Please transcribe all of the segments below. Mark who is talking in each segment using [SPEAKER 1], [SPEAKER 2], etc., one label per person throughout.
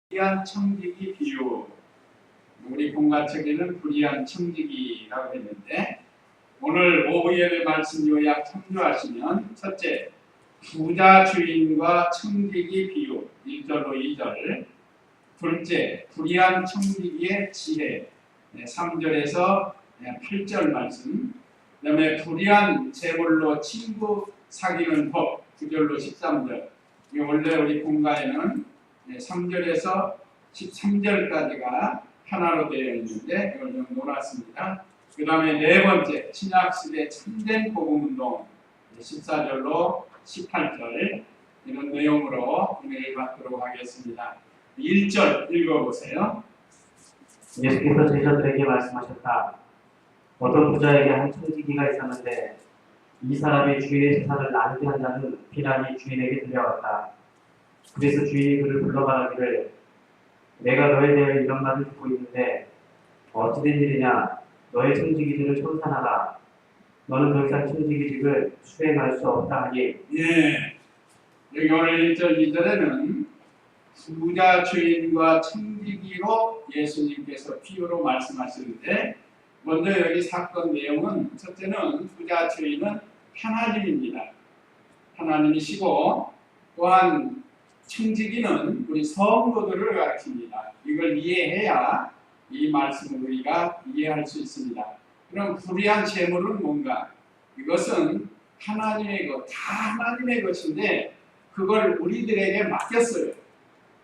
[SPEAKER 1] 불의한 청지기 비유, 우리 공가책에는 불의한 청지기라고 했는데 오늘 오후 예배 말씀 요약 참조하시면 첫째, 부자 주인과 청지기 비유 1절로 2절, 둘째, 불의한 청지기의 지혜 3절에서 8절 말씀, 그 다음에 불의한 재물로 친구 사귀는 법 9절로 13절. 원래 우리 공가에는 3절에서 13절까지가 하나로 되어 있는데 이걸 좀 놓았습니다. 그 다음에 네 번째, 신약시대 참된 복음운동 14절로 18절 이런 내용으로 은혜를 받도록 하겠습니다. 1절 읽어보세요.
[SPEAKER 2] 예수께서 제자들에게 말씀하셨다. 어떤 부자에게 한 청지기가 있었는데 이 사람이 주인의 재산을 낭비한 자는 비난이 주인에게 들려왔다. 그래서 주인이 그를 불러 말하기를 내가 너에 대해 이런 말을 듣고 있는데 어찌된 일이냐. 너의 청지기들을 청산하라. 너는 더 이상 청지기직을 수행할 수 없다 하니.
[SPEAKER 1] 여기 오늘 1절 2절에는 부자 주인과 청지기로 예수님께서 비유로 말씀하시는데 먼저 여기 사건 내용은 첫째는 부자 주인은 하나님입니다. 하나님이시고 또한 청지기는 우리 성도들을 가르칩니다. 이걸 이해해야 이 말씀을 우리가 이해할 수 있습니다. 그럼 불의한 재물은 뭔가? 이것은 하나님의 것, 다 하나님의 것인데 그걸 우리들에게 맡겼어요.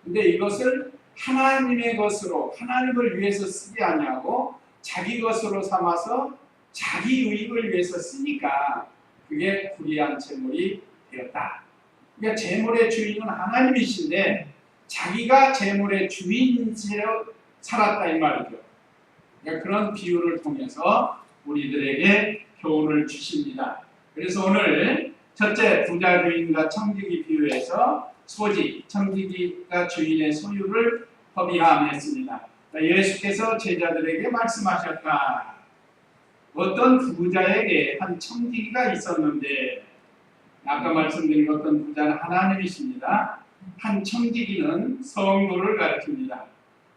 [SPEAKER 1] 근데 이것을 하나님의 것으로 하나님을 위해서 쓰지 아니하고 자기 것으로 삼아서 자기 유익을 위해서 쓰니까 그게 불의한 재물이 되었다. 그러니까 재물의 주인은 하나님이신데 자기가 재물의 주인으로 살았다 이 말이죠. 그러니까 그런 비유를 통해서 우리들에게 교훈을 주십니다. 그래서 오늘 첫째, 부자 주인과 청지기 비유에서 소지, 청지기가 주인의 소유를 허비함했습니다. 예수께서 제자들에게 말씀하셨다. 어떤 부자에게 한 청지기가 있었는데 아까 말씀드린 어떤 부자는 하나님이십니다. 한 청지기는 성도를 가리킵니다.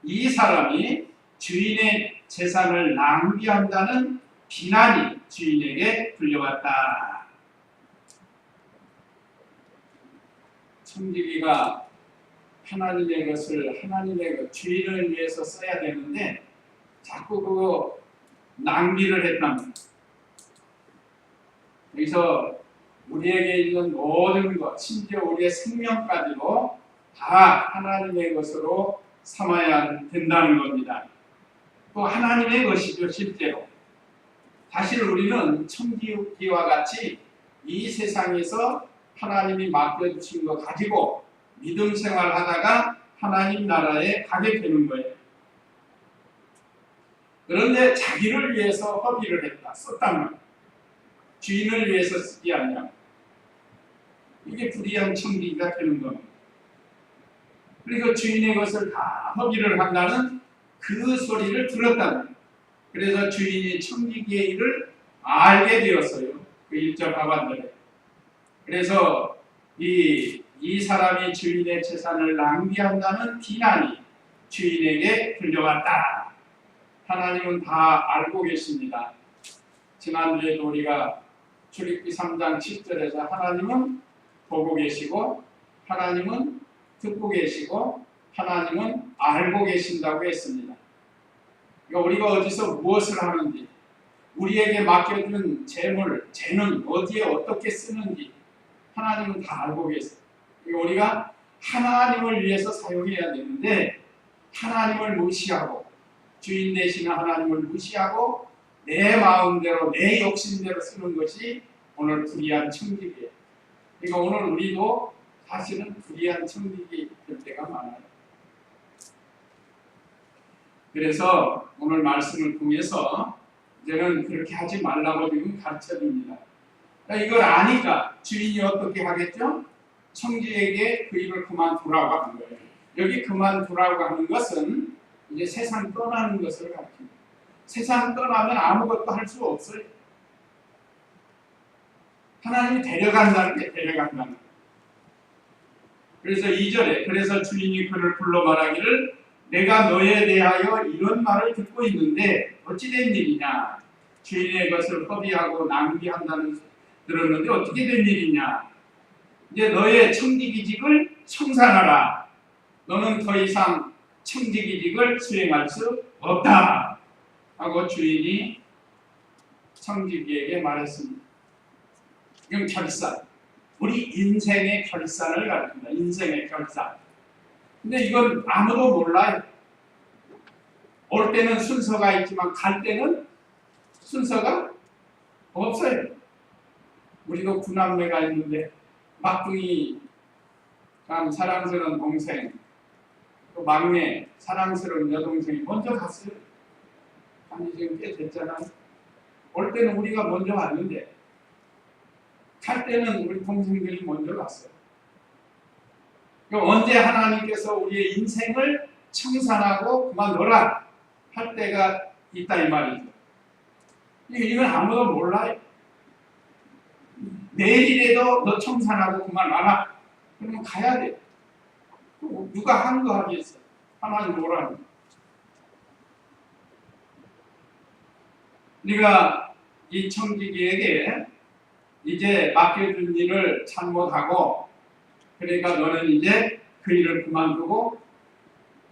[SPEAKER 1] 이 사람이 주인의 재산을 낭비한다는 비난이 주인에게 불려왔다. 청지기가 하나님의 것을 하나님의 것, 주인을 위해서 써야 되는데 자꾸 그거 낭비를 했답니다. 여기서 우리에게 있는 모든 것, 심지어 우리의 생명까지도 다 하나님의 것으로 삼아야 된다는 겁니다. 또 하나님의 것이죠, 실제로. 사실 우리는 청지기와 같이 이 세상에서 하나님이 맡겨주신 거 가지고 믿음 생활하다가 하나님 나라에 가게 되는 거예요. 그런데 자기를 위해서 허비를 했다, 썼단 말이에요. 주인을 위해서 쓰지 않냐. 이게 불의한 청지기가 되는 겁니다. 그래서 주인의 것을 다 허비를 한다는 그 소리를 들었다는 거예요. 그래서 주인이 청지기의 일을 알게 되었어요. 그 1절 하반절에. 그래서 이 사람이 주인의 재산을 낭비한다는 비난이 주인에게 들려왔다. 하나님은 다 알고 계십니다. 지난주에도 우리가 출애굽기 3장 10절에서 하나님은 보고 계시고 하나님은 듣고 계시고 하나님은 알고 계신다고 했습니다. 그러니까 우리가 어디서 무엇을 하는지 우리에게 맡겨준 재물, 재는 어디에 어떻게 쓰는지 하나님은 다 알고 계세요. 그러니까 우리가 하나님을 위해서 사용해야 되는데 하나님을 무시하고 주인 되시는 하나님을 무시하고 내 마음대로 내 욕심대로 쓰는 것이 오늘 불의한 청지기예요. 그러니까 오늘 우리도 사실은 불의한 청지기 될 때가 많아요. 그래서 오늘 말씀을 통해서 이제는 그렇게 하지 말라고 지금 가르쳐줍니다. 그러니까 이걸 아니까 주인이 어떻게 하겠죠? 청지에게 그 일을 그만두라고 하는 거예요. 여기 그만두라고 하는 것은 이제 세상 떠나는 것을 가르칩니다. 세상 떠나면 아무것도 할 수 없어요. 하나님이 데려간다는 게 데려간다는 거예요. 그래서 2절에 그래서 주인이 그를 불러 말하기를 내가 너에 대하여 이런 말을 듣고 있는데 어찌된 일이냐. 주인의 것을 허비하고 낭비한다는 들었는데 어떻게 된 일이냐. 이제 너의 청지기직을 청산하라. 너는 더 이상 청지기직을 수행할 수 없다. 하고 주인이 청지기에게 말했습니다. 이건 결산. 우리 인생의 결산을 가르칩니다. 인생의 결산. 근데 이건 아무도 몰라요. 올 때는 순서가 있지만 갈 때는 순서가 없어요. 우리도 구남매가 있는데 막둥이 참 사랑스러운 동생, 또 막내 사랑스러운 여동생이 먼저 갔어요. 아니 지금 꽤 됐잖아요. 올 때는 우리가 먼저 왔는데 갈 때는 우리 동생들이 먼저 갔어요. 그러니까 언제 하나님께서 우리의 인생을 청산하고 그만둬라 할 때가 있다 이 말이죠. 이건 아무도 몰라요. 내일이라도 너 청산하고 그만와라. 그러면 가야 돼. 누가 한 거 하겠어? 하나님 오라는. 네가 이 청지기에게 이제 맡겨준 일을 잘못하고 그러니까 너는 이제 그 일을 그만두고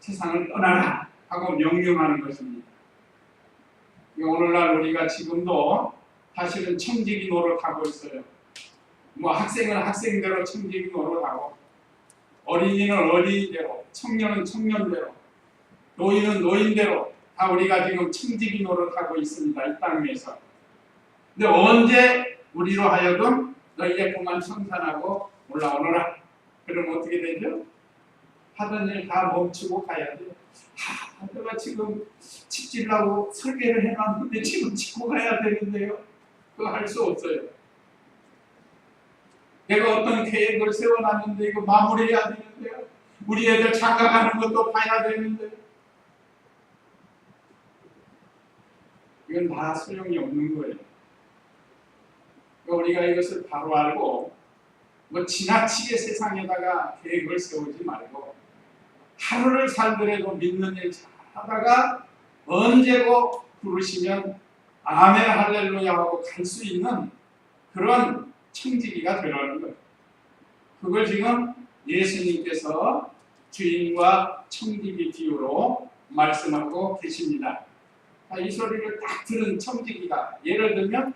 [SPEAKER 1] 세상을 떠나라 하고 명령하는 것입니다. 오늘날 우리가 지금도 사실은 청지기 노릇하고 있어요. 뭐 학생은 학생대로 청지기 노릇하고 어린이는 어린이대로 청년은 청년대로 노인은 노인대로 다 우리가 지금 청지기 노릇하고 있습니다. 이 땅에서. 근데 언제 우리로 하여금 너 이제 그만 청산하고 올라오너라. 그럼 어떻게 되죠? 하던 일 다 멈추고 가야 돼요. 내가 지금 집 지려고 설계를 해놨는데 지금 짓고 가야 되는데요. 그거 할 수 없어요. 내가 어떤 계획을 세워놨는데 이거 마무리해야 되는데요. 우리 애들 장가 가는 것도 봐야 되는데 이건 다 소용이 없는 거예요. 우리가 이것을 바로 알고 뭐 지나치게 세상에다가 계획을 세우지 말고 하루를 살더라도 믿는 일 잘하다가 언제고 부르시면 아멘 할렐루야 하고 갈 수 있는 그런 청지기가 되라는 거예요. 그걸 지금 예수님께서 주인과 청지기 비유로 말씀하고 계십니다. 이 소리를 딱 들은 청지기가 예를 들면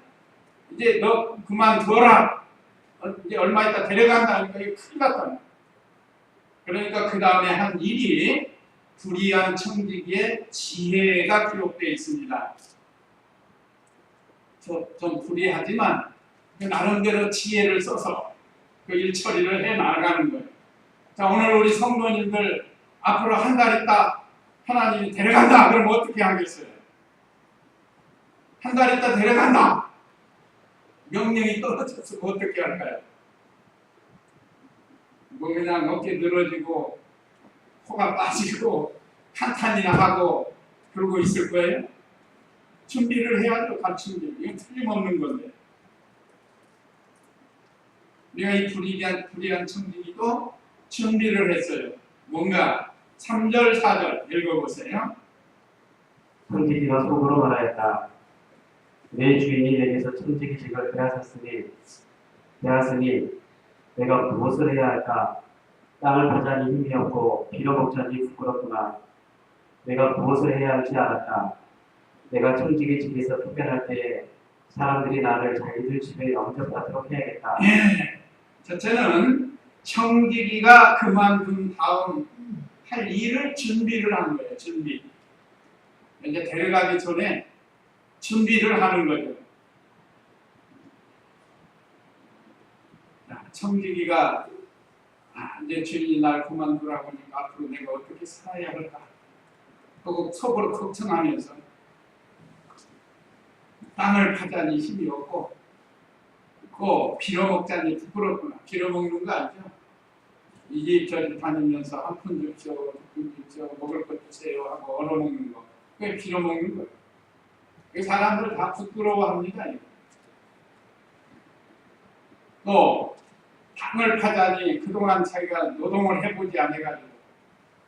[SPEAKER 1] 이제 너 그만둬라. 이제 얼마 있다 데려간다. 그러니까 이거 큰일 났다. 그러니까 그 다음에 한 일이 불의한 청지기의 지혜가 기록되어 있습니다. 좀 불의하지만 나름대로 지혜를 써서 그 일 처리를 해 나가는 거예요. 자, 오늘 우리 성도님들 앞으로 한 달 있다 하나님이 데려간다. 그럼 어떻게 하겠어요? 한 달 있다 데려간다. 명령이 떨어져서 어떻게 할까요? 뭐 그냥 어깨 늘어지고 코가 빠지고 한탄이나 하고 그러고 있을 거예요? 준비를 해야죠. 준비. 이건 틀림없는 건데. 우리가 이 불의한 청지기도 준비를 했어요. 뭔가 3절, 4절 읽어보세요.
[SPEAKER 2] 청지기가 속으로 말하였다. 내 주인이 내게서 청지기직을 빼앗으니 내가 무엇을 해야 할까? 땅을 파자니 힘이 없고 빌어먹자니 부끄럽구나. 내가 무엇을 해야 할지 알았다. 내가 청지기직에서 쫓겨날 때에 사람들이 나를 자기들 집에 영접하도록 해야겠다.
[SPEAKER 1] 예. 첫째는 청지기가 그만둔 다음 할 일을 준비를 하는 거예요. 준비. 이제 데려가기 전에 준비를 하는 거죠. 청지기가 이제 주인이 날 그만두라고 하니까 앞으로 내가 어떻게 살아야 할까? 또 속으로 걱정하면서 땅을 파자니 힘이 없고 또 빌어먹자니 부끄럽구나. 빌어먹는 거 알죠? 이 집 저 집 다니면서 한 푼 줍쇼, 두푼 줍쇼, 먹을 것 주세요 하고 얻어먹는 거. 그게 빌어먹는 거예요. 사람들 다 부끄러워합니다. 또 땅을 파자니 그동안 자기가 노동을 해보지 않아가지고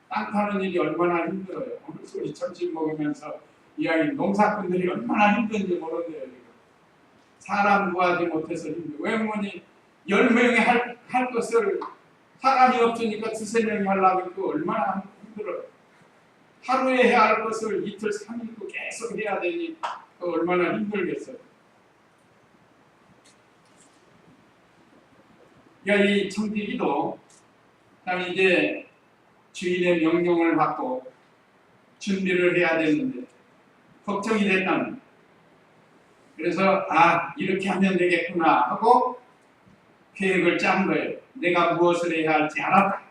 [SPEAKER 1] 땅 파는 일이 얼마나 힘들어요. 오늘 우리 점심 먹으면서 이야기 농사꾼들이 얼마나 힘든지 모르는데요. 사람 구하지 못해서 힘들고 외모니 10명이 할 것을 사람이 없으니까 2~3명이 하려고 얼마나 힘들어요. 하루에 해야 할 것을 이틀 3일도 계속 해야 되니 얼마나 힘들겠어요. 그러니까 이 청지기도 참 이제 주인의 명령을 받고 준비를 해야 되는데 걱정이 됐답니다. 그래서 이렇게 하면 되겠구나 하고 계획을 짠 거예요. 내가 무엇을 해야 할지 알았다.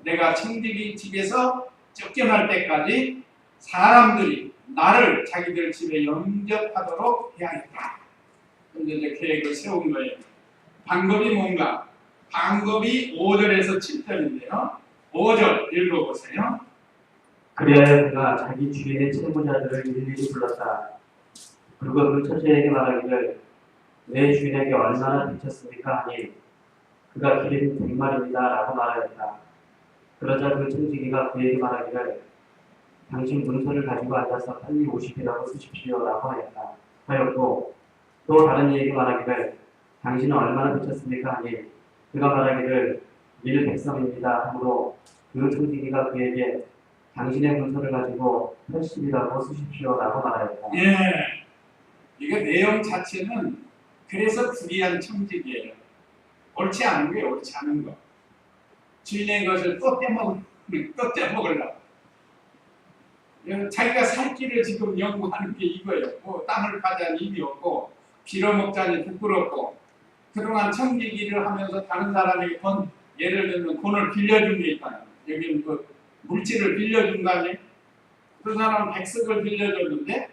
[SPEAKER 1] 내가 청지기 집에서 쫓겨날 때까지 사람들이 나를 자기들 집에 영접하도록 해야겠다. 그런데 이제 계획을 세운 거예요. 방법이 뭔가? 방법이 5절에서 7절인데요. 5절 읽어보세요.
[SPEAKER 2] 그리하여 그가 자기 주인의 채무자들을 일일이 불렀다. 그리고 그 처제에게 말하기를 내 주인에게 얼마나 빚졌습니까 하니 그가 기린 100마리입니다 라고 말하였다. 그러자 그 청지기가 그에게 말하기를 당신 문서를 가지고 앉아서 빨리 50이라고 쓰십시오 라고 하였고 또 다른 이에게 말하기를 당신은 얼마나 빚졌습니까 하니 그가 말하기를 100섬입니다 하므로 그 청지기가 그에게 당신의 문서를 가지고 80이라고 쓰십시오 라고 말하였다.
[SPEAKER 1] 예, 이거 내용 자체는 그래서 불의한 청지기예요. 옳지 않은 거예요. 옳지 않은 거. 주인의 것을 또 떼먹으려고. 자기가 살 길을 지금 연구하는 게 이거예요. 뭐 땅을 파자니 힘이 없고 빌어먹자니 부끄럽고 그동안 청지기를 하면서 다른 사람에게 예를 들면 돈을 빌려준 게 있다. 여기는 그 물질을 빌려준 거 아니에요? 그 사람은 100석을 빌려줬는데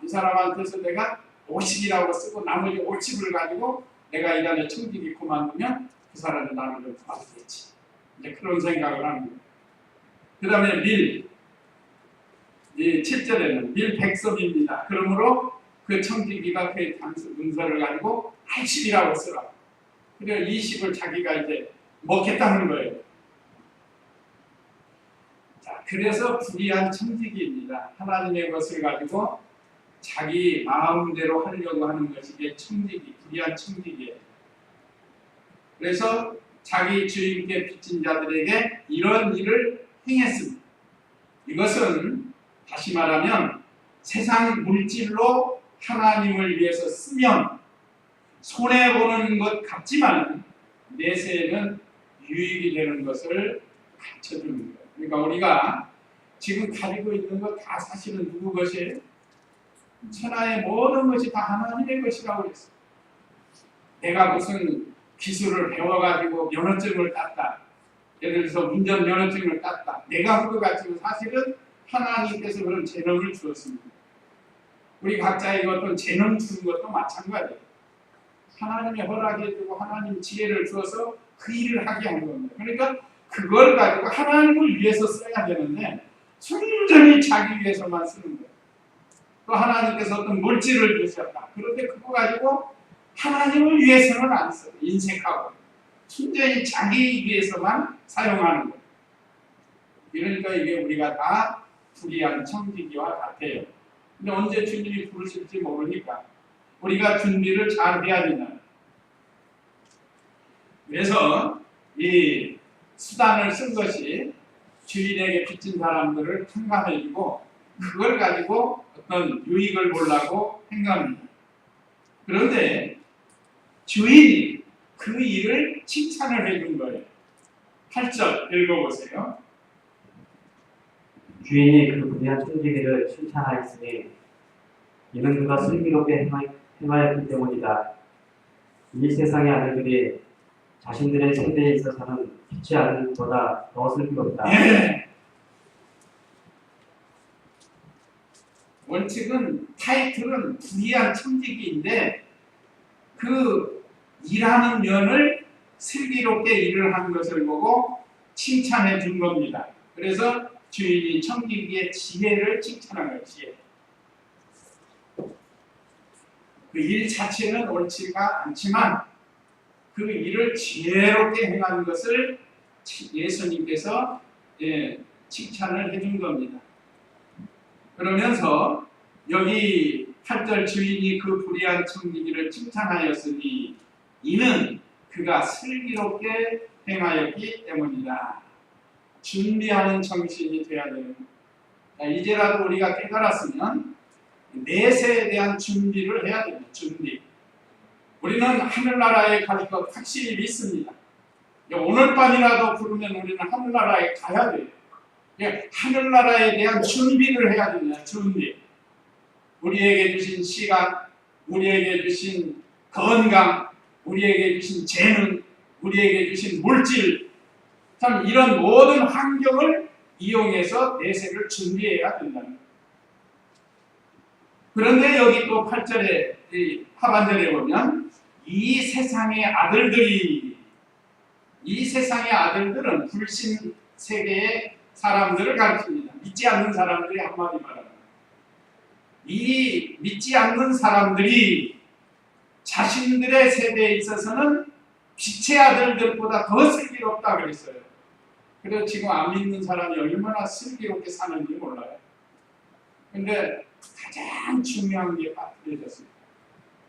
[SPEAKER 1] 이 사람한테서 내가 50이라고 쓰고 나머지 50을 가지고 내가 이 안에 청지기 그만두면 그 사람이 나를 좀 도와주겠지. 이제 그런 생각을 하는 거예요. 그 다음에 밀. 이 7절에는 밀 100석입니다. 그러므로 그 청지기가 그 문서를 가지고 80이라고 쓰라. 그래서 20을 자기가 이제 먹겠다는 거예요. 자, 그래서 불의한 청지기입니다. 하나님의 것을 가지고 자기 마음대로 하려고 하는 것이 이게 청지기, 불의한 청지기예요. 그래서 자기 주인께 빚진 자들에게 이런 일을 행했습니다. 이것은 다시 말하면 세상 물질로 하나님을 위해서 쓰면 손해보는 것 같지만 내세에는 유익이 되는 것을 가르쳐주는 거예요. 그러니까 우리가 지금 가지고 있는 것 다 사실은 누구 것이에요? 천하의 모든 것이 다 하나님의 것이라고 그랬어요. 내가 무슨 기술을 배워가지고 면허증을 땄다. 예를 들어서 운전 면허증을 땄다. 내가 그거 가지고 사실은 하나님께서 그런 재능을 주었습니다. 우리 각자에게 어떤 재능 주는 것도 마찬가지예요. 하나님의 허락해주고 하나님 지혜를 주어서 그 일을 하게 한 겁니다. 그러니까 그걸 가지고 하나님을 위해서 써야 되는데 순전히 자기 위해서만 쓰는 거예요. 또 하나님께서 어떤 물질을 주셨다. 그런데 그거 가지고 하나님을 위해서는 안 써요. 인색하고 순전히 자기 위해서만 사용하는 거예요. 그러니까 이게 우리가 다 불의한 청지기와 같아요. 근데 언제 주님이 부르실지 모르니까 우리가 준비를 잘 해야 된다. 그래서 이 수단을 쓴 것이 주인에게 빚진 사람들을 탕감해주고 그걸 가지고 어떤 유익을 보려고 행합니다. 그런데 주인이 그 일을 칭찬을 해준 거예요. 8절 읽어보세요.
[SPEAKER 2] 주인이 그 불의한 청지기를 칭찬하였으니 이는 그가 슬기롭게 행하였기 때문이다. 이 세상의 아들들이 자신들의 세대에 있어서는 빛의 아들보다 더 슬기롭다.
[SPEAKER 1] 예. 원칙은 타이틀은 불의한 청지기인데 그 일하는 면을 슬기롭게 일을 한 것을 보고 칭찬해 준 겁니다. 그래서 주인이 청지기의 지혜를 칭찬한 거예요. 지혜. 그 일 자체는 옳지가 않지만 그 그 일을 지혜롭게 행하는 것을 예수님께서 칭찬을 해준 겁니다. 그러면서 여기 8절 주인이 그 불의한 청지기를 칭찬하였으니 이는 그가 슬기롭게 행하였기 때문이다. 준비하는 정신이 되어야 되는 거예요. 이제라도 우리가 깨달았으면 내세에 대한 준비를 해야 됩니다. 준비. 우리는 하늘나라에 갈 것 확실히 믿습니다. 오늘 밤이라도 부르면 우리는 하늘나라에 가야 돼요. 하늘나라에 대한 준비를 해야 됩니다. 준비. 우리에게 주신 시간, 우리에게 주신 건강, 우리에게 주신 재능, 우리에게 주신 물질, 참 이런 모든 환경을 이용해서 내세를 준비해야 된다는 거예요. 그런데 여기 또 8절에 하반절에 보면 이 세상의 아들들은 불신 세계의 사람들을 가르칩니다. 믿지 않는 사람들이 한마디 말합니다. 이 믿지 않는 사람들이 자신들의 세대에 있어서는 빛의 아들들보다 더 슬기롭다 그랬어요. 그래서 지금 안 믿는 사람이 얼마나 슬기롭게 사는지 몰라요. 근데 가장 중요한 게 빠뜨려졌습니다.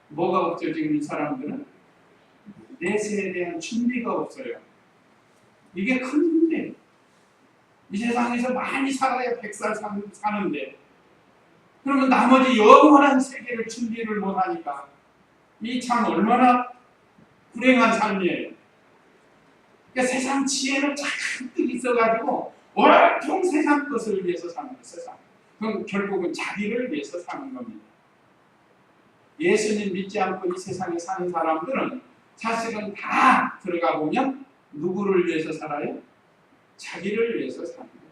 [SPEAKER 1] 뭐가 없죠? 지금 이 사람들은 내세에 대한 준비가 없어요. 이게 큰 문제예요. 이 세상에서 많이 살아야 100살 사는데 그러면 나머지 영원한 세계를 준비를 못하니까 이 참 얼마나 불행한 삶이에요. 그러니까 세상 지혜는 잔뜩 있어가지고 온통 세상 것을 위해서 사는 거예요. 세상. 그럼 결국은 자기를 위해서 사는 겁니다. 예수님 믿지 않고 이 세상에 사는 사람들은 사실은 다 들어가 보면 누구를 위해서 살아요? 자기를 위해서 사는 거예요.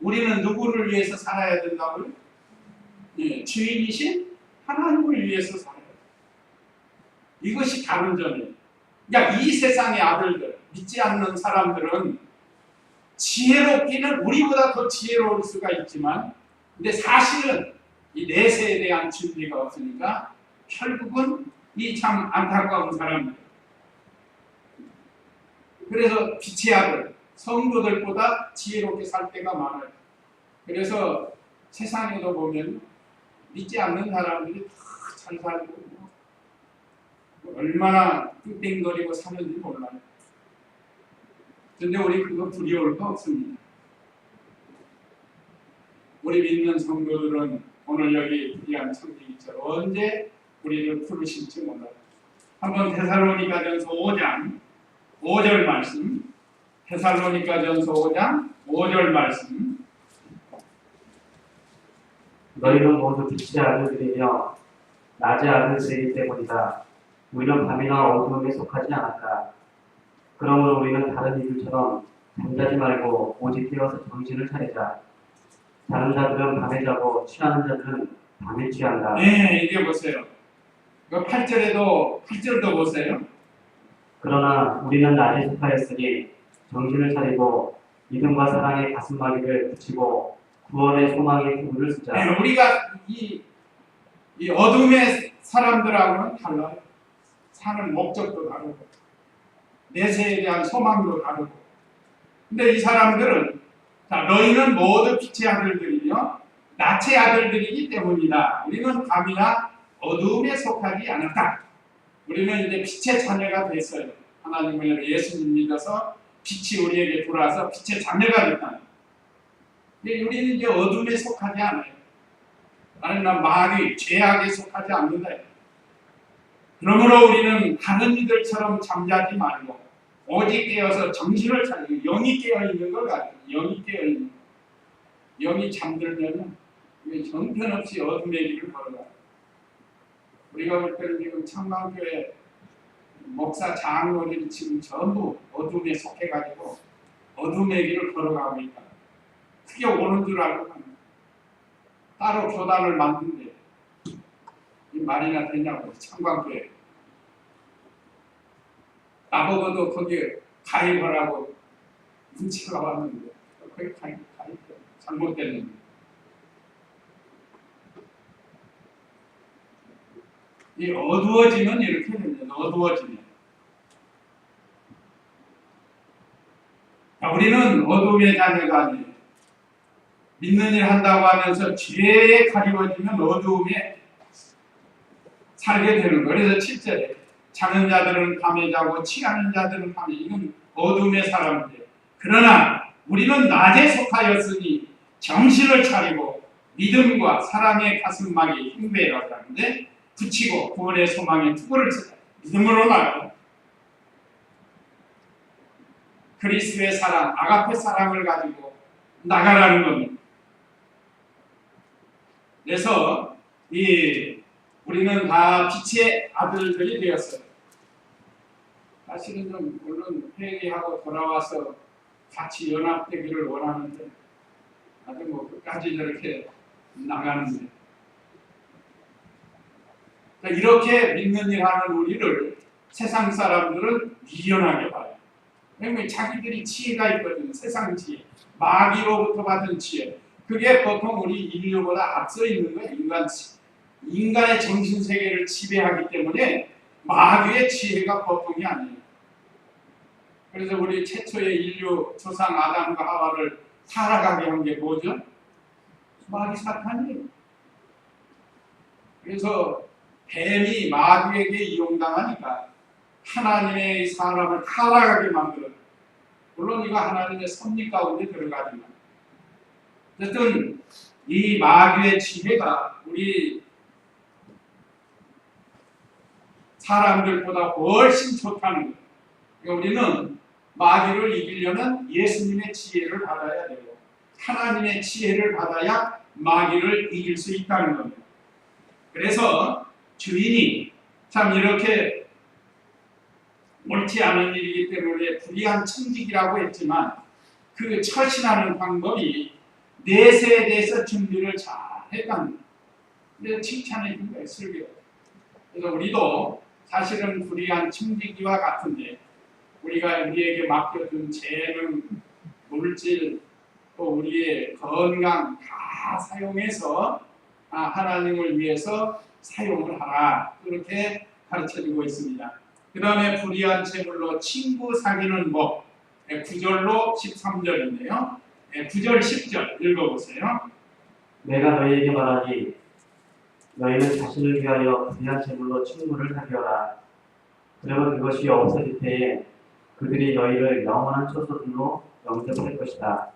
[SPEAKER 1] 우리는 누구를 위해서 살아야 된다고요? 주인이신 하나님을 위해서 살아요. 이것이 다른 점이에요. 그러니까 이 세상의 아들들, 믿지 않는 사람들은 지혜롭기는 우리보다 더 지혜로울 수가 있지만 근데 사실은 이 내세에 대한 준비가 없으니까 결국은 이 참 안타까운 사람들. 그래서 빛의 아들, 성도들보다 지혜롭게 살 때가 많아요. 그래서 세상에도 보면 믿지 않는 사람들이 다 잘 살고 얼마나 땡땡거리고 사는지 몰라요. 그런데 우리 그거 두려울 거 없습니다. 우리 믿는 성도들은 오늘 여기 귀한 청지기처럼 언제 우리를 부르실지 몰라요. 한번 데살로니가전서 5절 말씀, 데살로니가전서 5장 5절 말씀.
[SPEAKER 2] 너희는 모두 빛의 아들들이며 낮의 아들들이기 때문이다. 우리는 밤이나 어두움에 속하지 않았다. 그러므로 우리는 다른 이들처럼 잠자지 말고 오직 깨어서 정신을 차리자. 자는 자들은 밤에 자고 취하는 자들은 밤에 취한다.
[SPEAKER 1] 네, 이게 보세요. 8절도 보세요.
[SPEAKER 2] 그러나 우리는 낮에 속하였으니 정신을 차리고 믿음과 사랑의 가슴마기를 붙이고 구원의 소망의 구구를 쓰자.
[SPEAKER 1] 네, 우리가 이 어둠의 사람들하고는 달라요. 사는 목적도 다르고 내세에 대한 소망도 다르고. 근데 이 사람들은 자, 너희는 모두 빛의 아들들이며 낮의 아들들이기 때문이다. 우리는 밤이나 어두움에 속하지 않았다. 우리는 이제 빛의 자녀가 됐어요. 하나님을 예수님 믿어서 빛이 우리에게 들어와서 빛의 자녀가 됐다. 우리는 이제 어둠에 속하지 않아요. 나는 마귀, 죄악에 속하지 않는다. 그러므로 우리는 다른 이들처럼 잠자지 말고 오직 깨어서 정신을 차리고 영이 깨어있는 걸 가지고 영이 깨어있는 영이 잠들면 형편없이 어둠의 길을 걸어가요. 우리가 볼 때는 지금 청강교회 목사 장로들이 지금 전부 어둠에 속해가지고 어둠의 길을 걸어가고 있다. 크게 오는 줄 알고 합니다. 따로 교단을 만든데 이 말이나 되냐고. 청강교회 나보고도 거기에 가입하라고 문자가 왔는데 거기 가입 잘못됐는데 이 어두워지면 이렇게 됩니다. 어두워지면 우리는 어둠의 자녀가 아니에요. 믿는 일 한다고 하면서 죄에 가리워지면 어두움에 살게 되는 거예요. 그래서 7절에 자는 자들은 밤에 자고 취하는 자들은 밤에, 이건 어둠의 사람들. 그러나 우리는 낮에 속하였으니 정신을 차리고 믿음과 사랑의 가슴막이 흉배라고 하는데 붙이고 구원의 소망의 투구를 쓰자. 믿음으로 말고 그리스도의 사랑, 아가페 사랑을 가지고 나가라는 겁니다. 그래서 우리는 다 빛의 아들들이 되었어요. 사실은 좀 물론 회개하고 돌아와서 같이 연합되기를 원하는데 아주 뭐 끝까지 저렇게 나가는데, 그러니까 이렇게 믿는 일 하는 우리를 세상 사람들은 미련하게 봐요. 왜냐면 자기들이 지혜가 있거든요. 세상 지혜, 마귀로부터 받은 지혜. 그게 보통 우리 인류보다 앞서 있는 거예요. 인간의 정신 세계를 지배하기 때문에 마귀의 지혜가 보통이 아니에요. 그래서 우리 최초의 인류 조상 아담과 하와를 살아가게 한 게 뭐죠? 마귀 사탄이에요. 그래서 뱀이 마귀에게 이용당하니까 하나님의 사람을 타락하게 만들어요. 물론 이거 하나님의 섭리 가운데 들어가지만 어쨌든 이 마귀의 지혜가 우리 사람들보다 훨씬 좋다는 거예요. 그러니까 우리는 마귀를 이기려면 예수님의 지혜를 받아야 되고 하나님의 지혜를 받아야 마귀를 이길 수 있다는 겁니다. 그래서 주인이 참 이렇게 옳지 않은 일이기 때문에 불의한 청직이라고 했지만 그 처신하는 방법이 내세에 대해서 준비를 잘 했답니다. 근데 칭찬해 준 거예요, 설교. 그래서 우리도 사실은 불의한 청지기와 같은데 우리가 우리에게 맡겨준 재능, 물질, 또 우리의 건강 다 사용해서 하나님을 위해서 사용을 하라, 그렇게 가르쳐주고 있습니다. 그 다음에 불의한 재물로 친구 사귀는 법, 9절로 13절인데요. 9절 10절 읽어보세요.
[SPEAKER 2] 내가 너희에게 말하니 너희는 자신을 위하여 불의한 재물로 친구를 사귀어라. 그러면 그것이 없어질 때에 그들이 너희를 영원한 처소들로 영접할 것이다.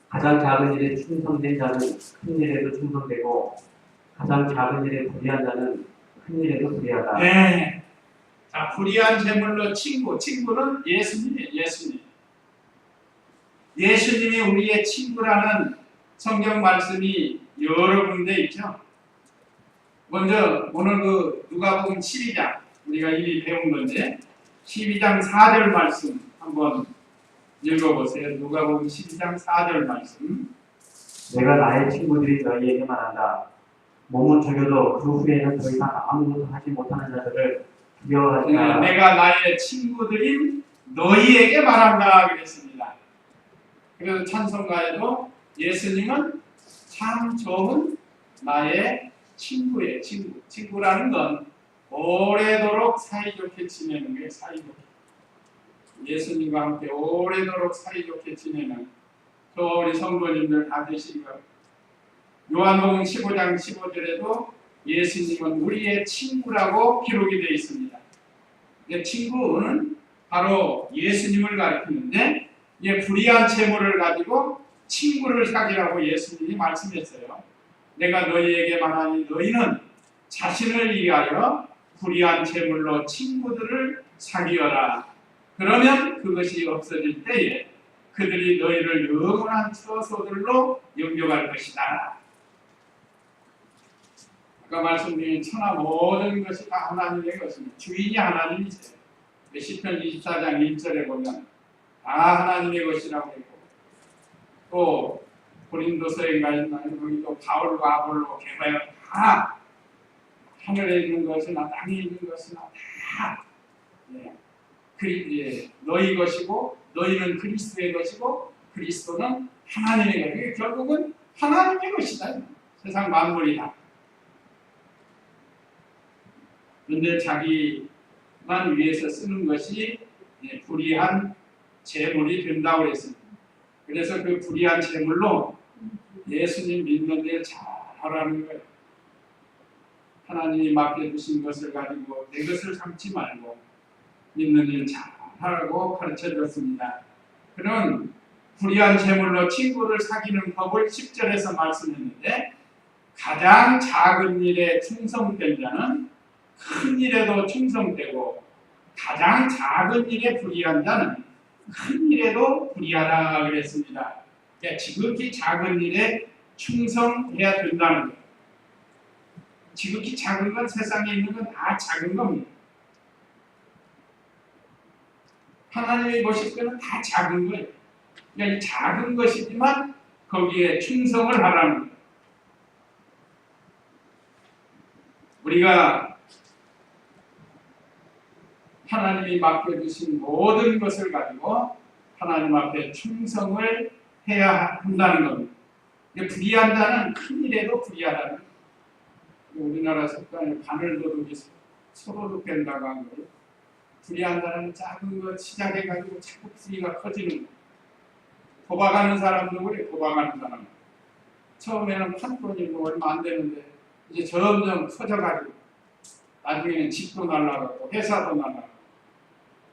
[SPEAKER 2] 가장 작은 일에 충성된 자는 큰 일에도 충성되고 가장 작은 일에 불의한 자는 큰 일에도 불의하다.
[SPEAKER 1] 네. 자, 불의한 재물로 친구는 예수님이에요. 예수님이 우리의 친구라는 성경 말씀이 여러 군데 있죠. 먼저 오늘 그 누가복음 12장 우리가 이미 배운 건데 12장 4절 말씀 한번 읽어보세요. 누가복음 12장 4절 말씀.
[SPEAKER 2] 내가 나의 친구들이 너희에게 말한다. 몸은 죽여도 그 후에는 더 이상 아무것도 하지 못하는 자들을 두려워하지 마라.
[SPEAKER 1] 내가 나의 친구들인 너희에게 말한다 그랬습니다. 그래서 찬송가에도 예수님은 참 좋은 나의 친구예요. 친구라는 건 오래도록 사이좋게 지내는 게 사이좋게. 예수님과 함께 오래도록 사이좋게 지내는 저 우리 성도님들 다 되시고, 요한복음 15장 15절에도 예수님은 우리의 친구라고 기록이 되어 있습니다. 친구는 바로 예수님을 가리키는데 불의한 재물을 가지고 친구를 사귀라고 예수님이 말씀했어요. 내가 너희에게 말하니 너희는 자신을 위하여 불의한 재물로 친구들을 사귀어라. 그러면 그것이 없어질 때에 그들이 너희를 영원한 처소들로 영접할 것이다. 아까 말씀드린 천하 모든 것이 다 하나님의 것입니다. 주인이 하나님이세요. 시편 24장 1절에 보면 다 하나님의 것이라고 했고, 또 고린도서에 가 있는 여기도 바울과 아볼로 게바야 다 하늘에 있는 것이나 땅에 있는 것이나 다 너희 것이고 너희는 그리스도의 것이고 그리스도는 하나님의 것이고 결국은 하나님의 것이다. 세상 만물이 다. 그런데 자기만 위해서 쓰는 것이 불의한 재물이 된다고 했습니다. 그래서 그 불의한 재물로 예수님 믿는 일 잘하라는 거예요. 하나님이 맡겨주신 것을 가지고 내 것을 삼지 말고 믿는 일 잘하라고 가르쳐줬습니다. 그는 불의한 재물로 친구를 사귀는 법을 10절에서 말씀했는데 가장 작은 일에 충성된 자는 큰 일에도 충성되고 가장 작은 일에 불의한 자는 큰 일에도 불의하다 그랬습니다. 그러니까 지극히 작은 일에 충성해야 된다는 거예요. 지극히 작은 건 세상에 있는 건 다 작은 겁니다. 하나님이 보실 때는 다 작은 거예요. 그러니까 이 작은 것이지만 거기에 충성을 하라는 거예요. 우리가 하나님이 맡겨주신 모든 것을 가지고 하나님 앞에 충성을 해야 한다는 겁니다. 불의한 자는 큰 일에도 불의하다는 거예요. 우리나라 속담에 바늘도둑이 서로도 뺀다고 한 거예요. 불의한 자는 작은 것 시작해가지고 자꾸 불의가 커지는 거예요. 도박하는 사람도 그래. 도박하는 사람 처음에는 판돈이 뭐 얼마 안 되는데 이제 점점 커져가지고 나중에는 집도 날라가고 회사도 날라가고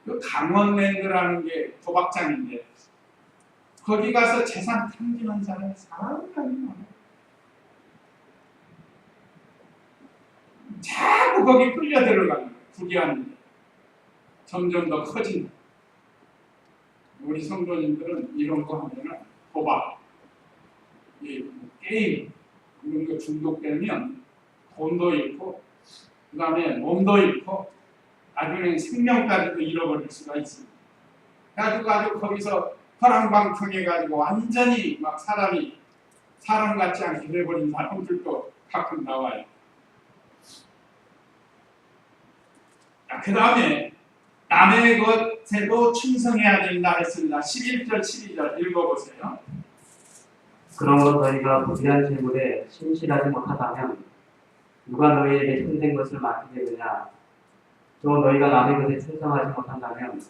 [SPEAKER 1] 그 강원랜드라는 게 도박장인데 거기 가서 재산 탐지는 사람이 상당히 많아요. 자꾸 거기 끌려 들어가는 거예요. 불의한 일 점점 더 커진다. 우리 성도님들은 이런 거 하면은 도박, 게임 이런 거 중독되면 돈도 잃고 그 다음에 몸도 잃고 나중에 생명까지도 잃어버릴 수가 있습니다. 가지고 거기서 허랑방탕해가지고 완전히 막 사람이 사람 같지 않게 돼버린 사람들도 가끔 나와요. 그 다음에 남의 것에도 충성해야 된다 했습니다. 11절 12절 읽어보세요.
[SPEAKER 2] 그러므로 너희가 불의한 재물에 신실하지 못하다면 누가 너희에게 참된 것을 맡기겠느냐? 또 너희가 남의 것에 충성하지 못한다면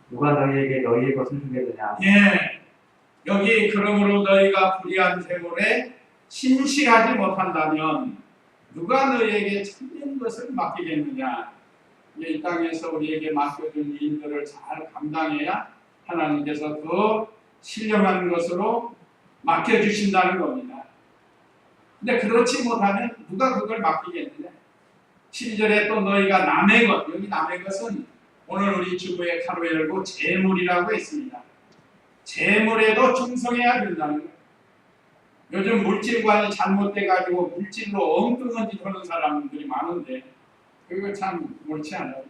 [SPEAKER 2] 누가 너희에게 너희의 것을 주겠느냐?
[SPEAKER 1] 예, 여기 그러므로 너희가 불의한 재물에 신실하지 못한다면 누가 너희에게 참된 것을 맡기겠느냐? 이 땅에서 우리에게 맡겨준 일들을 잘 감당해야 하나님께서 더 신령한 것으로 맡겨주신다는 겁니다. 근데 그렇지 못하면 누가 그걸 맡기겠느냐? 12절에 또 너희가 남의 것, 여기 남의 것은 오늘 우리 주보에 가로 열고 재물이라고 했습니다. 재물에도 충성해야 된다는 거예요. 요즘 물질관이 잘못돼가지고 물질로 엉뚱한 짓 하는 사람들이 많은데 그거 참 옳지 않아요.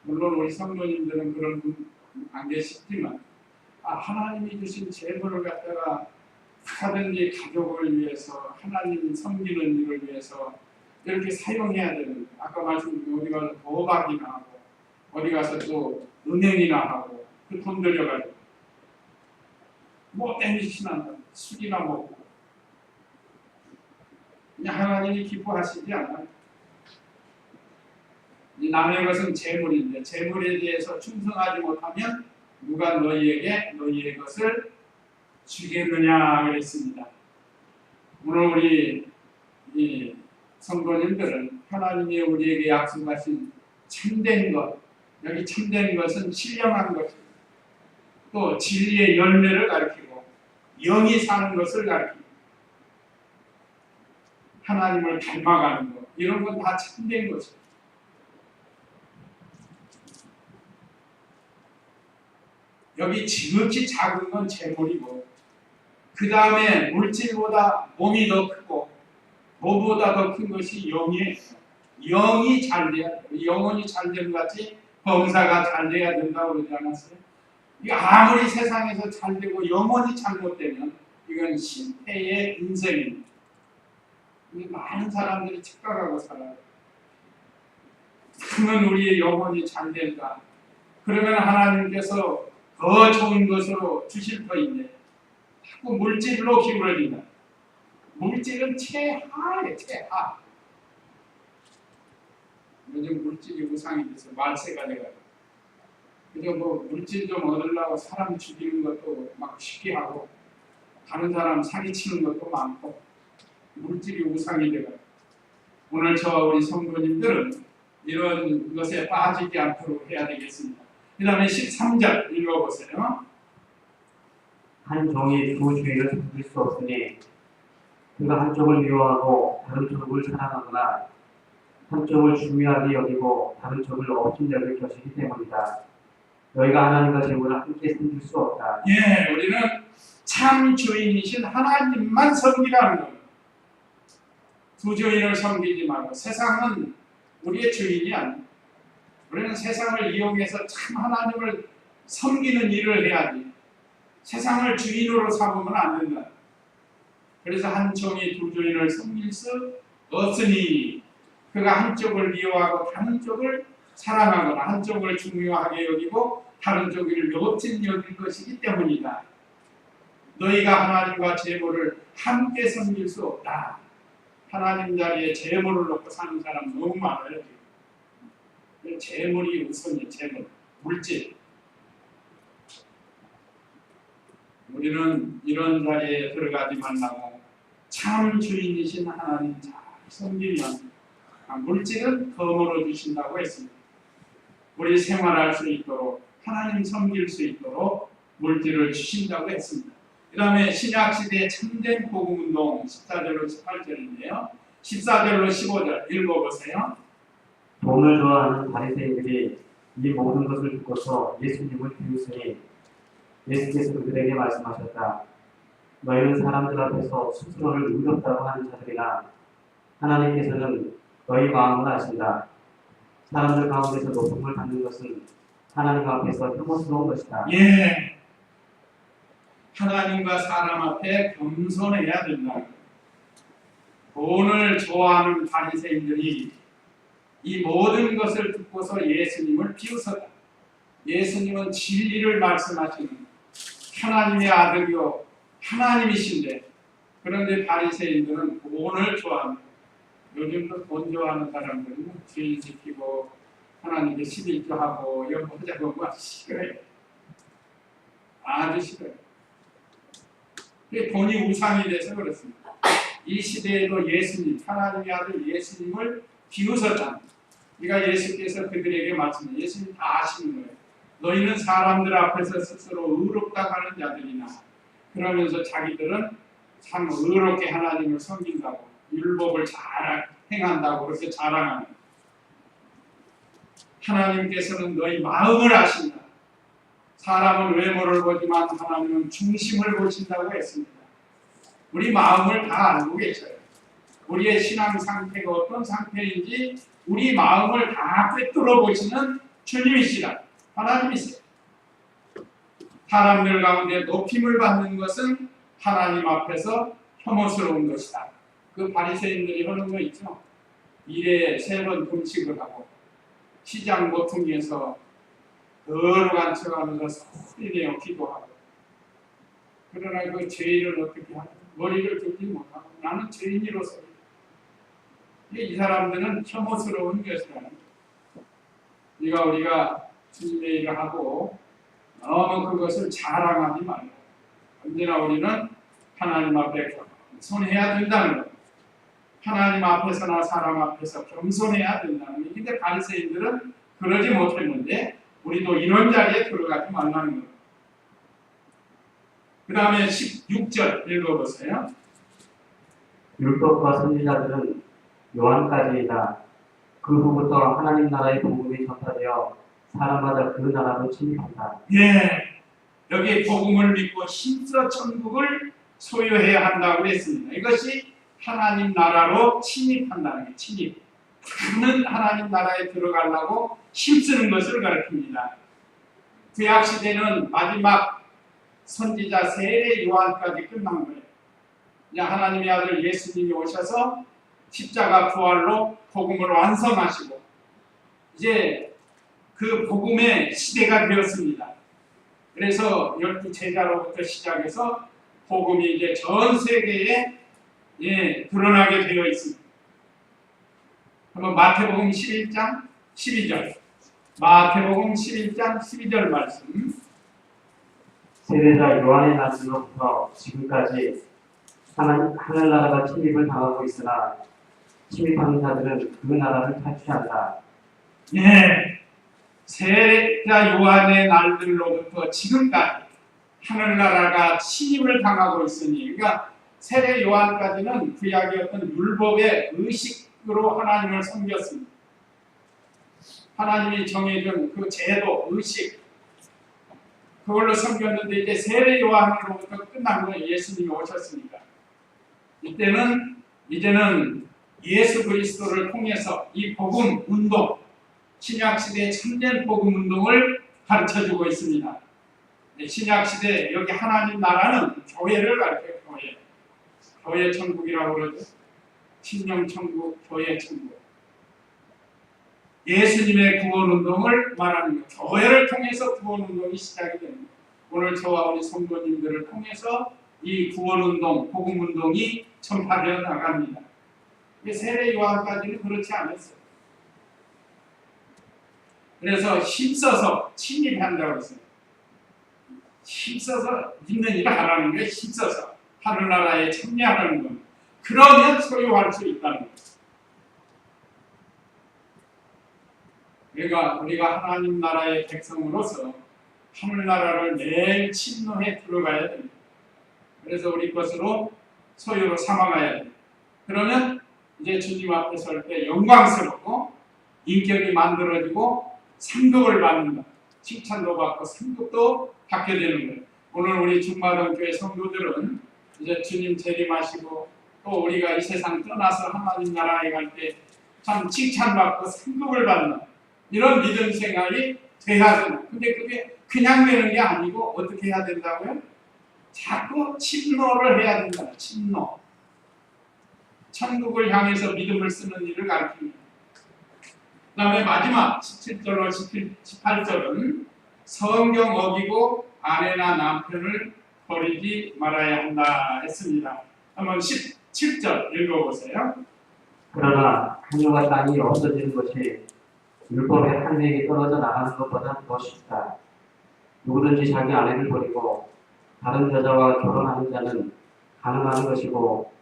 [SPEAKER 1] 물론 우리 성도님들은 그런 분 안 계시지만 하나님이 주신 재물을 갖다가 하든지 가족을 위해서 하나님 섬기는 일을 위해서 이렇게 사용해야 되는 거예요. 아까 말씀드린 어디 가서 도박이나 하고 어디 가서 또 은행이나 하고 그 돈 들여가지고 못된 짓이나 술이나 먹고 그냥 하나님이 기뻐하시지 않아요. 이 남의 것은 재물인데 재물에 대해서 충성하지 못하면 누가 너희에게 너희의 것을 주겠느냐 그랬습니다. 오늘 우리 이 성도님들은 하나님이 우리에게 약속하신 참된 것, 여기 참된 것은 신령한 것입니다. 또 진리의 열매를 가리키고 영이 사는 것을 가리킵니다. 하나님을 닮아가는 것, 이런 건 다 참된 것입니다. 여기 지극히 작은 건 재물이고 그 다음에 물질보다 몸이 더 크고 몸보다 더 큰 것이 영이에요. 영이 잘 돼야 돼요. 영혼이 잘 되는 것 같이 범사가 잘 돼야 된다고 그러지 않았어요? 아무리 세상에서 잘 되고 영혼이 잘못되면 이건 실패의 인생입니다. 많은 사람들이 착각하고 살아요. 그러면 우리의 영혼이 잘 된다. 그러면 하나님께서 더 좋은 것으로 주실 터인데 자꾸 물질로 기울어진다. 물질은 최하예요. 최하. 요즘 물질이 우상이 돼서 말세가 돼가지고 그저 뭐 물질 좀 얻으려고 사람 죽이는 것도 막 쉽게 하고 다른 사람 사기치는 것도 많고 물질이 우상이 되고 오늘 저와 우리 성도님들은 이런 것에 빠지지 않도록 해야 되겠습니다. 그 다음에 13절 읽어보세요.
[SPEAKER 2] 한 종이 두 주인을 섬길 수 없으니 그가 한쪽을 미워하고 다른 쪽을 사랑하거나 한쪽을 중요하게 여기고 다른 쪽을 없인 여길 것이기 때문이다. 너희가 하나님과 재물을 함께 섬길 수 없다.
[SPEAKER 1] 예, 우리는 참 주인이신 하나님만 섬기라는 겁니다. 두 주인을 섬기지 말고 세상은 우리의 주인이 아닙니다. 우리는 세상을 이용해서 참 하나님을 섬기는 일을 해야지 세상을 주인으로 삼으면 안 된다. 그래서 한 종이 두 주인을 섬길 수 없으니 그가 한쪽을 미워하고 다른 쪽을 사랑하거나 한쪽을 중요하게 여기고 다른 쪽을 묘진 여길 것이기 때문이다. 너희가 하나님과 재물을 함께 섬길 수 없다. 하나님 자리에 재물을 놓고 사는 사람 너무 많아요. 지금. 재물이 우선이 재물, 물질. 우리는 이런 자리에 들어가지 말라고 참 주인이신 하나님 잘 섬기면 물질은 덤으로 주신다고 했습니다. 우리 생활할 수 있도록 하나님 섬길 수 있도록 물질을 주신다고 했습니다. 그 다음에 신약시대의 참된 복음운동 14절로 18절인데요. 14절로 15절 읽어보세요.
[SPEAKER 2] 돈을 좋아하는 바리새인들이 이 모든 것을 듣고서 예수님을 비웃으니 예수께서 그들에게 말씀하셨다. 너희는 사람들 앞에서 스스로를 의롭다고 하는 자들이나 하나님께서는 너희 마음을 아신다. 사람들 가운데서 높음을 받는 것은 하나님 앞에서 혐오스러운 것이다.
[SPEAKER 1] 예, 하나님과 사람 앞에 겸손해야 된다. 돈을 좋아하는 바리새인들이 이 모든 것을 듣고서 예수님을 비웃었다. 예수님은 진리를 말씀하시는 하나님의 아들이요 하나님이신데 그런데 바리새인들은 돈을 좋아합니다. 요즘도 돈 좋아하는 사람들은 주인 지키고 하나님께 11조 하고 연보자고 막 싫어요. 아주 싫어요. 돈이 우상이 돼서 그렇습니다. 이 시대에도 예수님, 하나님의 아들 예수님을 비웃었다. 그러니까 예수께서 그들에게 말씀해 예수님 다 아시는 거예요. 너희는 사람들 앞에서 스스로 의롭다고 하는 자들이나 그러면서 자기들은 참 의롭게 하나님을 섬긴다고 율법을 잘 행한다고 그렇게 자랑하는 하나님께서는 너희 마음을 아신다. 사람은 외모를 보지만 하나님은 중심을 보신다고 했습니다. 우리 마음을 다 알고 계셔요. 우리의 신앙 상태가 어떤 상태인지 우리 마음을 다 꿰뚫어 보시는 주님이시라. 하나님이세요. 사람들 가운데 높임을 받는 것은 하나님 앞에서 혐오스러운 것이다. 그 바리새인들이 하는 거 있죠. 일에 3번 금식을 하고 시장 모퉁이에서 거룩한 척하면서 소리내어 기도하고 그러나 그 죄인을 어떻게 하고 머리를 들지 못하고 나는 죄인이로서 이 사람들은 혐오스러운 것이라는 거예요. 우리가 주님의 일을 하고 너무 그것을 자랑하지 말고 언제나 우리는 하나님 앞에 겸손해야 된다는 거예요. 하나님 앞에서나 사람 앞에서 겸손해야 된다는 거예요. 근데 바리새인들은 그러지 못했는데 우리도 이런 자리에 들어가지 말라는 거예요. 그 다음에 16절 읽어보세요.
[SPEAKER 2] 율법과 선지자들은 요한까지이다. 그 후부터 하나님 나라의 복음이 전파되어 사람마다 그 나라로 침입한다.
[SPEAKER 1] 예, 여기 복음을 믿고 힘써 천국을 소유해야 한다고 했습니다. 이것이 하나님 나라로 침입한다는 게 침입. 많은 하나님 나라에 들어가려고 힘쓰는 것을 가르칩니다. 구약 시대는 마지막 선지자 세례 요한까지 끝난 거예요. 하나님의 아들 예수님이 오셔서 십자가 부활로 복음을 완성하시고 이제 그 복음의 시대가 되었습니다. 그래서 12제자로부터 시작해서 복음이 이제 전 세계에 드러나게 되어 있습니다. 한번 마태복음 11장 12절 마태복음 11장 12절 말씀.
[SPEAKER 2] 세례자 요한의 날로부터 지금까지 하늘나라가 침입을 당하고 있으나 침입하는 자들은 그 나라를 탈취한다.
[SPEAKER 1] 예, 세례자 요한의 날들로부터 지금까지 하늘나라가 침입을 당하고 있으니, 그러니까 세례 요한까지는 구약의 어떤 율법의 의식으로 하나님을 섬겼습니다. 하나님이 정해준 그 제도, 의식, 그걸로 섬겼는데 이제 세례 요한으로부터 끝난 거예요. 예수님이 오셨으니까. 이제는 예수 그리스도를 통해서 이 복음 운동, 신약 시대의 참된 복음 운동을 가르쳐주고 있습니다. 신약 시대 여기 하나님 나라는 교회를 가르쳐요. 교회 천국이라고 그러죠. 신령 천국, 교회 천국. 예수님의 구원 운동을 말하는 것. 교회를 통해서 구원 운동이 시작이 됩니다. 오늘 저와 우리 성도님들을 통해서 이 구원 운동, 복음 운동이 전파되어 나갑니다. 세례 요한까지는 그렇지 않았어요. 그래서 힘써서 침입한다고 했어요. 힘써서 믿는 일을 하라는 거예요. 힘써서 하늘나라에 참여하는 것. 그러면 소유할 수 있다는 거예요. 그러니까 우리가 하나님 나라의 백성으로서 하늘나라를 매일 침노해 들어가야 됩니다. 그래서 우리 것으로 소유로 삼아가야 됩니다. 그러면 이제 주님 앞에 설 때 영광스럽고 인격이 만들어지고 상급을 받는다. 칭찬도 받고 상급도 받게 되는 거예요. 오늘 우리 중마동교회 성도들은 이제 주님 재림하시고 또 우리가 이 세상 떠나서 하나님 나라에 갈 때 참 칭찬받고 상급을 받는 이런 믿음 생활이 돼야 된다. 근데 그게 그냥 되는 게 아니고 어떻게 해야 된다고요? 자꾸 침노를 해야 된다. 침노. 천국을 향해서 믿음을 쓰는 일을 가르칩니다. 그 다음에 마지막 17절로 18절은 성경 어기고 아내나 남편을 버리지 말아야 한다 했습니다. 한번 17절 읽어보세요.
[SPEAKER 2] 그러나 하늘과 땅이 없어지는 것이 율법의 한 획이 떨어져 나가는 것보다 더 쉽다. 누구든지 자기 아내를 버리고 다른 여자와 결혼하는 자는 가늠하는 것이고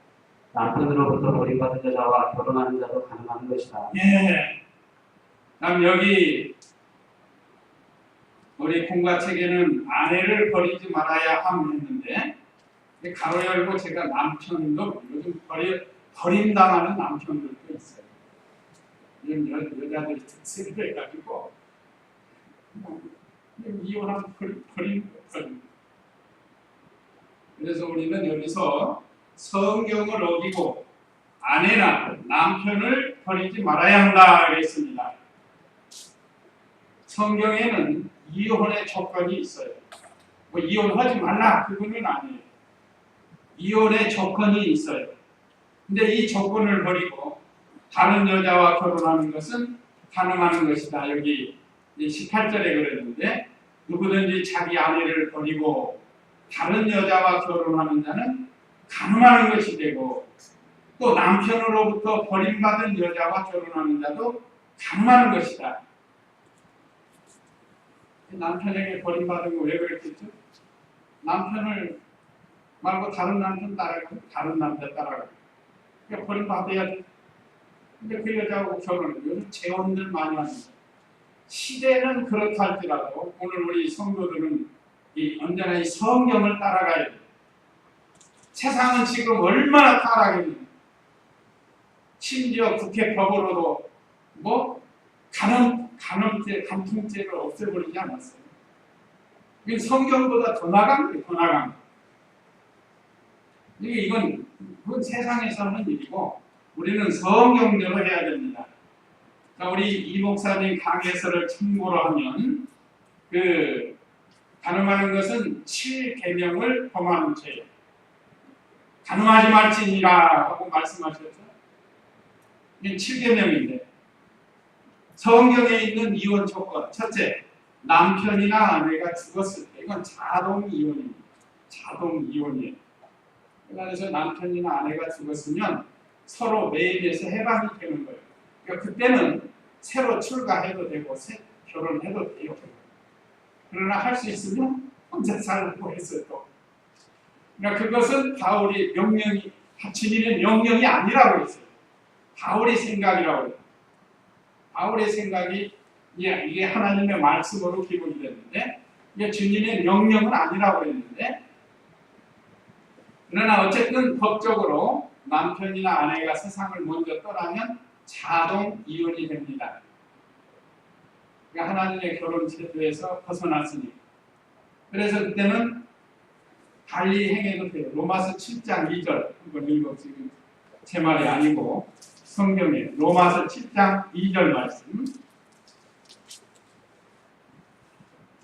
[SPEAKER 2] 남편으로부터 버림받은 여자와 결혼하는 자도 가늠하는 것이다.
[SPEAKER 1] 예. 그럼 여기 우리 공과책에는 아내를 버리지 말아야 함 했는데 가로 열고 제가 남편도 요즘 버림당하는 남편들도 있어요. 이런 여자들이 특색을 해가지고 이혼하면 버리는 거예요. 그래서 우리는 여기서 성경을 어기고 아내나 남편을 버리지 말아야 한다 그랬습니다. 성경에는 이혼의 조건이 있어요. 뭐 이혼하지 말라 그거는 아니에요. 이혼의 조건이 있어요. 근데 이 조건을 버리고 다른 여자와 결혼하는 것은 가능한 것이다. 여기 18절에 그랬는데 누구든지 자기 아내를 버리고 다른 여자와 결혼하는 자는 가늠하는 것이 되고 또 남편으로부터 버림받은 여자와 결혼하는 자도 가늠하는 것이다. 남편에게 버림받은 거 왜 그랬겠죠? 남편을 말고 다른 남편 따라가고 다른 남자 따라가고 그러니까 버림받아야 돼. 근데 그 여자하고 결혼을 요즘 재혼들 많이 합니다. 시대는 그렇다 할지라도 오늘 우리 성도들은 언제나 이 성경을 따라가야 돼. 세상은 지금 얼마나 타락했는지 심지어 국회 법으로도 뭐 간통죄를 없애버리지 않았어요. 이건 성경보다 더 나간 거예요. 더 나간 거. 그건 세상에서 하는 일이고 우리는 성경대로 해야 됩니다. 자, 우리 이 목사님 강해설을 참고로 하면 가늠하는 것은 7계명을 범하는 죄예요. 가늠하지 말지니라 하고 말씀하셨죠. 이게 7계명인데 성경에 있는 이혼 조건 첫째, 남편이나 아내가 죽었을 때 이건 자동 이혼입니다. 자동 이혼이에요. 그래서 남편이나 아내가 죽었으면 서로 매입에서 해방이 되는 거예요. 그러니까 그때는 새로 출가해도 되고 결혼해도 돼요. 그러나 할 수 있으면 혼자 살고 했어요. 그러니까 그것은 바울이 명령이, 주님의 명령이 아니라고 했어요. 바울의 생각이라고 해요. 바울의 생각이 이게 하나님의 말씀으로 기록이 됐는데 이게 주님의 명령은 아니라고 했는데, 그러나 어쨌든 법적으로 남편이나 아내가 세상을 먼저 떠나면 자동 이혼이 됩니다. 그러니까 하나님의 결혼 제도에서 벗어났으니. 그래서 그때는 달리 행해도 돼요. 로마서 7장 2절 한번 읽어. 지금 제 말이 아니고 성경에 로마서 7장 2절 말씀.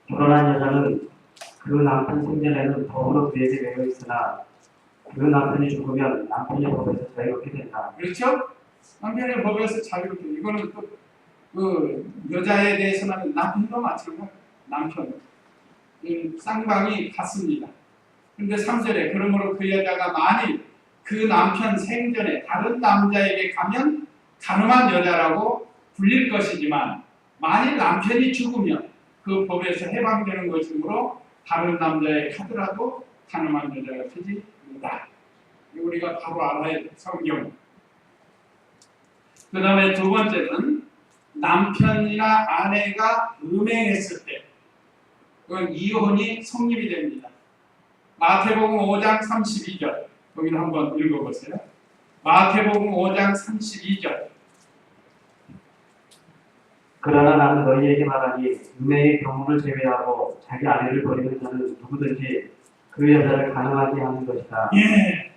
[SPEAKER 2] 결혼한 여자는 그 남편 생전에는 법으로 그에게 매여 있으나 그 남편이 죽으면 남편이 법에서 자유롭게 된다.
[SPEAKER 1] 그렇죠? 남편의 법에서 자유롭게. 이거는 또 그 여자에 대해서는 남편도 마찬가지. 남편 쌍방이 같습니다. 근데 3절에 그러므로 그 여자가 만일 그 남편 생전에 다른 남자에게 가면 가늠한 여자라고 불릴 것이지만 만일 남편이 죽으면 그 법에서 해방되는 것이므로 다른 남자에 가더라도 가늠한 여자가 되지 않는다. 우리가 바로 알아야 돼, 성경. 그 다음에 두 번째는 남편이나 아내가 음행했을 때 그건 이혼이 성립이 됩니다. 마태복음 5장 32절 여기는 한번 읽어보세요. 마태복음 5장 32절.
[SPEAKER 2] 그러나 나는 너희에게 말하니 음행의 경우를 제외하고 자기 아내를 버리는 자는 누구든지 그 여자를 가늠하게 하는 것이다.
[SPEAKER 1] 예,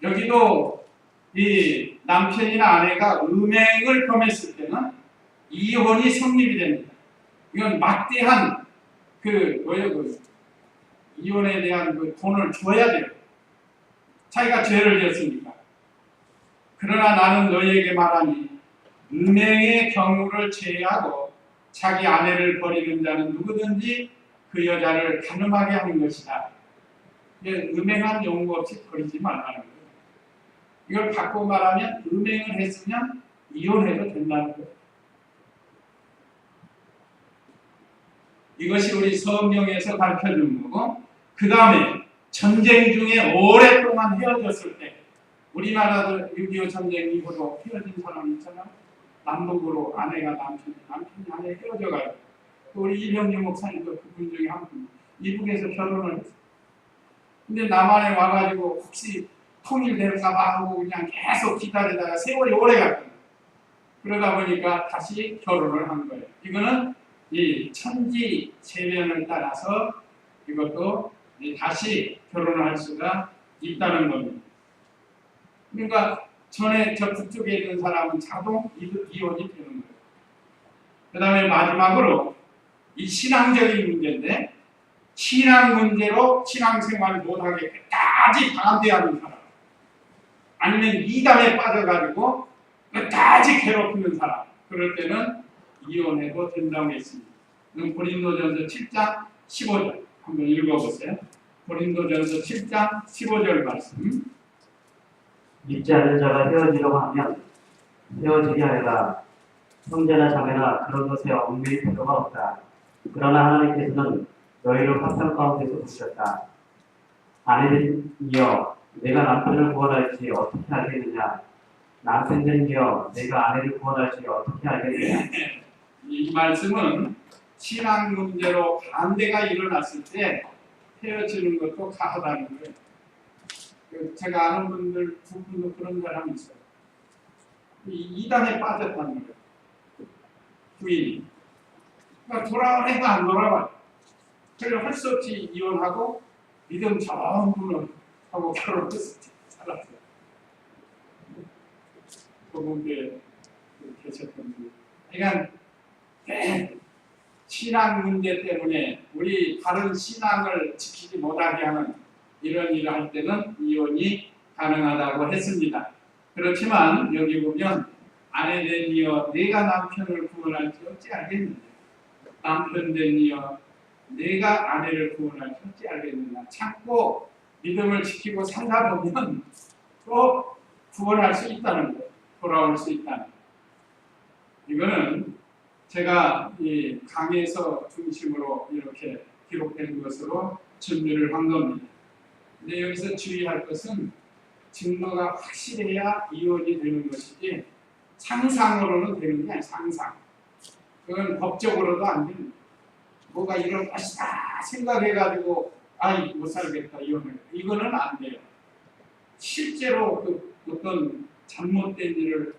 [SPEAKER 1] 여기도 이 남편이나 아내가 음행을 범했을 때는 이혼이 성립이 됩니다. 이건 막대한 그 이혼에 대한 그 돈을 줘야 돼요. 자기가 죄를 지었으니까. 그러나 나는 너희에게 말하니 음행의 경우를 제외하고 자기 아내를 버리는 자는 누구든지 그 여자를 가늠하게 하는 것이다. 음행한 용어 없이 버리지 말라는 거예요. 이걸 바꿔 말하면 음행을 했으면 이혼해도 된다는 거예요. 이것이 우리 성경에서 가르쳐준 거고, 그 다음에 전쟁 중에 오랫동안 헤어졌을 때, 우리나라도 6.25 전쟁 이후로 헤어진 사람 있잖아. 남북으로 아내가 남편이 아내 헤어져가지고, 우리 이병규 목사님도 그분 중에 한 분, 미국에서 결혼을 했어요. 근데 남한에 와가지고 혹시 통일될까봐 하고 그냥 계속 기다리다가 세월이 오래 갔거든요. 그러다 보니까 다시 결혼을 한 거예요. 이거는 이 천지 체면을 따라서 이것도 다시 결혼을 할 수가 있다는 겁니다. 그러니까 전에 저 북쪽에 있는 사람은 자동 이혼이 되는 거예요. 그 다음에 마지막으로 이 신앙적인 문제인데, 신앙 문제로 신앙생활을 못하게 끝까지 반대하는 사람, 아니면 이단에 빠져가지고 끝까지 괴롭히는 사람, 그럴 때는 이혼해도 된다고 했습니다. 고린도전서 7장 15절 한번 읽어보세요. 고린도전서 7장 15절 말씀.
[SPEAKER 2] 믿지 않는 자가 헤어지려고 하면 헤어지게 하여라. 형제나 자매나 그런 것에 얽매일 필요가 없다. 그러나 하나님께서는 너희를 화평 가운데서 부르셨다. 아내들이여 내가 남편을 구원할지 어떻게 알겠느냐. 남편들이여 내가 아내를 구원할지 어떻게 알겠느냐.
[SPEAKER 1] 이 말씀은 신앙 문제로 반대가 일어났을 때 헤어지는 것도 가하다는 거예요. 제가 아는 분들 두 분도 그런 사람이 있어요. 이단에 빠졌다는 거예요. 부인이. 그러니까 돌아가니까 안 돌아가요. 그래서 할 수 없이 이혼하고 믿음 좋은 분을 하고 결혼해서 살았어요. 그분들 계셨던 분. 그러니까 신앙 문제 때문에 우리 다른 신앙을 지키지 못하게 하는 이런 일을 할 때는 이혼이 가능하다고 했습니다. 그렇지만 여기 보면 아내되니여 내가 남편을 구원할지 어찌 알겠느냐. 남편되니여 내가 아내를 구원할지 어찌 알겠느냐. 참고 믿음을 지키고 살다 보면 또 구원할 수 있다는 거예요. 돌아올 수 있다는 거예요. 이거는 제가 이 강에서 중심으로 이렇게 기록된 것으로 준비를 한 겁니다. 근데 여기서 주의할 것은 증거가 확실해야 이혼이 되는 것이지 상상으로는 되는 게 아니에요. 상상. 그건 법적으로도 안 됩니다. 뭐가 이럴 것이다 생각해가지고 못 살겠다 이혼을 이거는 안 돼요. 실제로 그 어떤 잘못된 일을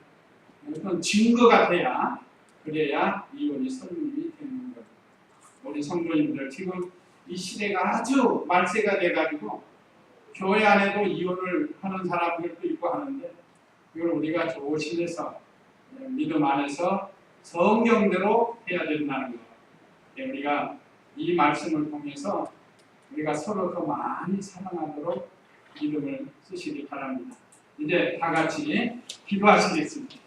[SPEAKER 1] 어떤 증거가 돼야 그래야 이혼이 성립이 되는 거예요. 우리 성도님들 지금 이 시대가 아주 말세가 돼가지고 교회 안에도 이혼을 하는 사람들도 있고 하는데 이걸 우리가 조심해서 믿음 안에서 성경대로 해야 된다는 거. 우리가 이 말씀을 통해서 우리가 서로 더 많이 사랑하도록 믿음을 쓰시기 바랍니다. 이제 다 같이 기도하시겠습니다.